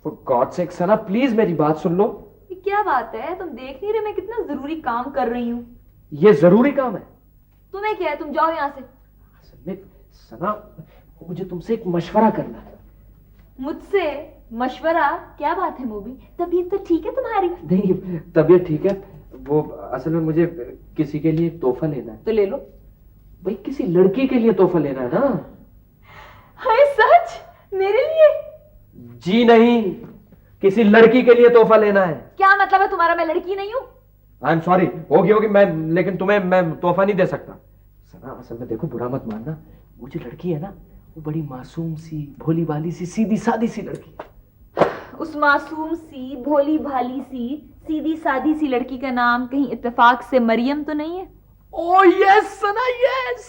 For God sake Sana please मेरी बात सुन लो। ये क्या बात है, तुम देख नहीं रहे मैं कितना जरूरी काम कर रही हूँ। ये जरूरी काम है। तुम्हें क्या है, तुम जाओ यहाँ से। असल में सना मुझे तुमसे एक मशवरा करना है। मुझसे मशवरा? क्या बात है मोबी, तबीयत तो ठीक है तुम्हारी? नहीं तबीयत ठीक है, वो असल में मुझे किसी के लिए तोहफा लेना है। तो ले लो। भाई किसी लड़की के लिए तोहफा लेना है ना। हाय सच? मेरे लिए? जी नहीं, किसी लड़की के लिए तोहफा लेना है। क्या मतलब है तुम्हारा, मैं लड़की नहीं हूँ? आई एम सॉरी, होगी मैं, लेकिन तुम्हें मैं तोहफा नहीं दे सकता। सना असल में देखो, बुरा मत मानना, वो जो लड़की है ना वो बड़ी मासूम सी भोली भाली सी सीधी सादी सी लड़की है। उस मासूम सी भोली भाली सी सीधी सादी सी लड़की का नाम कहीं इत्तेफाक से मरियम तो नहीं है? ओह यस सना, यस।